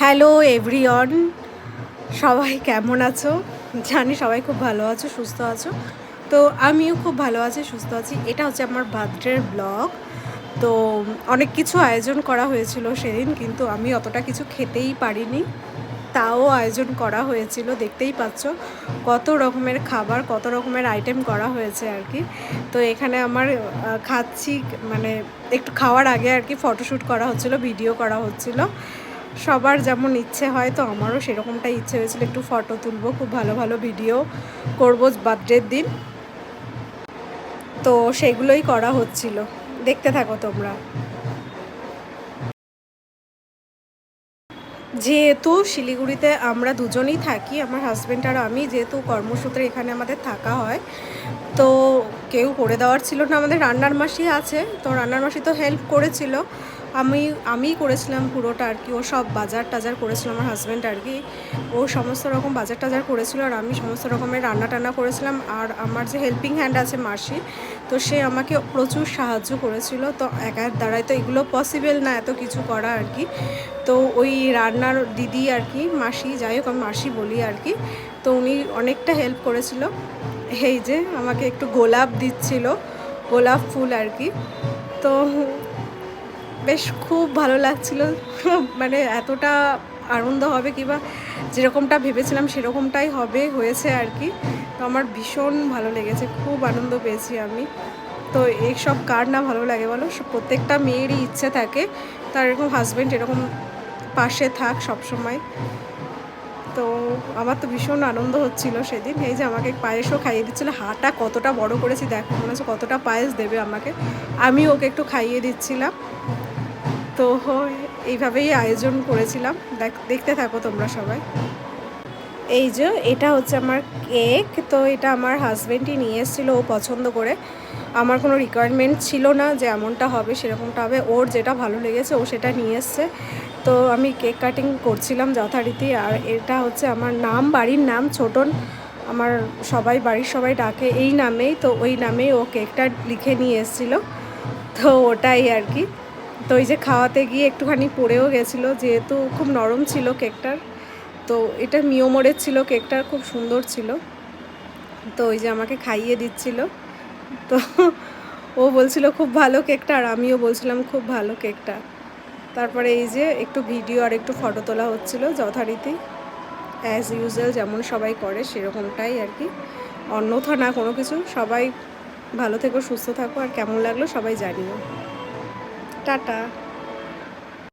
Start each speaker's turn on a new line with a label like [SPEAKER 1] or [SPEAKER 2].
[SPEAKER 1] Hello everyone, সবাই কেমন আছো? জানি সবাই খুব ভালো আছো, সুস্থ আছো। তো আমিও খুব ভালো আছি, সুস্থ আছি। এটা হচ্ছে আমার বার্থডের ব্লগ। তো অনেক কিছু আয়োজন করা হয়েছিল সেদিন, কিন্তু আমি অতটা কিছু খেতেই পারিনি। তাও আয়োজন করা হয়েছিল, দেখতেই পাচ্ছ কত রকমের খাবার, কত রকমের আইটেম করা হয়েছে আর কি। তো এখানে আমার খাচ্ছি, মানে একটু খাওয়ার আগে আর কি ফটোশ্যুট করা হচ্ছিলো, ভিডিও করা হচ্ছিলো। সবার যেমন ইচ্ছে হয়, তো আমারও সেরকমটাই ইচ্ছে হয়েছিল, একটু ফটো তুলবো, খুব ভালো ভালো ভিডিও করবো বার্থডের দিন। তো সেগুলোই করা হচ্ছিল, দেখতে থাকো তোমরা। যেহেতু শিলিগুড়িতে আমরা দুজনেই থাকি, আমার হাজব্যান্ড আর আমি, যেহেতু কর্মসূত্রে এখানে আমাদের থাকা হয়, তো কেউ করে দেওয়ার ছিল না। আমাদের রান্নার মাসি আছে, তো রান্নার মাসি তো হেল্প করেছিল। আমিই করেছিলাম পুরোটা আর কি। ও সব বাজার টাজার করেছিল, আমার হাজব্যান্ড আর কি। ও সমস্ত রকম বাজার টাজার করেছিল, আর আমি সমস্ত রকমের রান্না টান্না করেছিলাম। আর আমার যে হেল্পিং হ্যান্ড আছে মাসি, তো সে আমাকে প্রচুর সাহায্য করেছিল। তো একার দ্বারাই তো এগুলো পসিবল না, এত কিছু করা আর কি। তো ওই রান্নার দিদি আর কি, মাসি, যাই হোক আমি মাসি বলি আর কি, তো উনি অনেকটা হেল্প করেছিল। এই যে আমাকে একটু গোলাপ দিচ্ছিল, গোলাপ ফুল আর কি। তো বেশ খুব ভালো লাগছিল। মানে এতটা আনন্দ হবে কিংবা যেরকমটা ভেবেছিলাম সেরকমটাই হয়েছে আর কি। তো আমার ভীষণ ভালো লেগেছে, খুব আনন্দ পেয়েছি আমি। তো এইসব কার না ভালো লাগে বলো? প্রত্যেকটা মেয়েরই ইচ্ছে থাকে তার এরকম হাজব্যান্ড এরকম পাশে থাক সবসময়। তো আমার তো ভীষণ আনন্দ হচ্ছিল সেদিন। এই যে আমাকে পায়েসও খাইয়ে দিচ্ছিলো। হাঁটা কতটা বড় করেছি দেখো, মনে হচ্ছে কতটা পায়েস দেবে আমাকে। আমি ওকে একটু খাইয়ে দিচ্ছিলাম। তো এইভাবেই আয়োজন করেছিলাম। দেখতে থাকো তোমরা সবাই। এই যে এটা হচ্ছে আমার কেক। তো এটা আমার হাজব্যান্ডই নিয়ে এসেছিলো, ও পছন্দ করে। আমার কোনো রিকোয়ারমেন্ট ছিল না যে এমনটা হবে সেরকমটা হবে, ওর যেটা ভালো লেগেছে ও সেটা নিয়ে এসছে। তো আমি কেক কাটিং করছিলাম যথারীতি। আর এটা হচ্ছে আমার নাম, বাড়ির নাম ছোটন। আমার বাড়ির সবাই ডাকে এই নামেই, তো ওই নামেই ও কেকটা লিখে নিয়ে এসেছিলো। তো ওটাই আর কি। তো এই যে খাওয়াতে গিয়ে একটুখানি পড়েও গেছিলো, যেহেতু খুব নরম ছিল কেকটার। তো এটা মিওমোরের ছিল, কেকটা খুব সুন্দর ছিল। তো ওই যে আমাকে খাইয়ে দিচ্ছিল। তো ও বলছিল খুব ভালো কেকটা, আর আমিও বলছিলাম খুব ভালো কেকটা। তারপরে এই যে একটু ভিডিও আর একটু ফটো তোলা হচ্ছিল যথারীতি, অ্যাজ ইউজুয়াল যেমন সবাই করে সেরকমটাই আর কি, অন্যথা না কোনো কিছু। সবাই ভালো থেকো, সুস্থ থাকো, আর কেমন লাগলো সবাই জানিও। টাটা।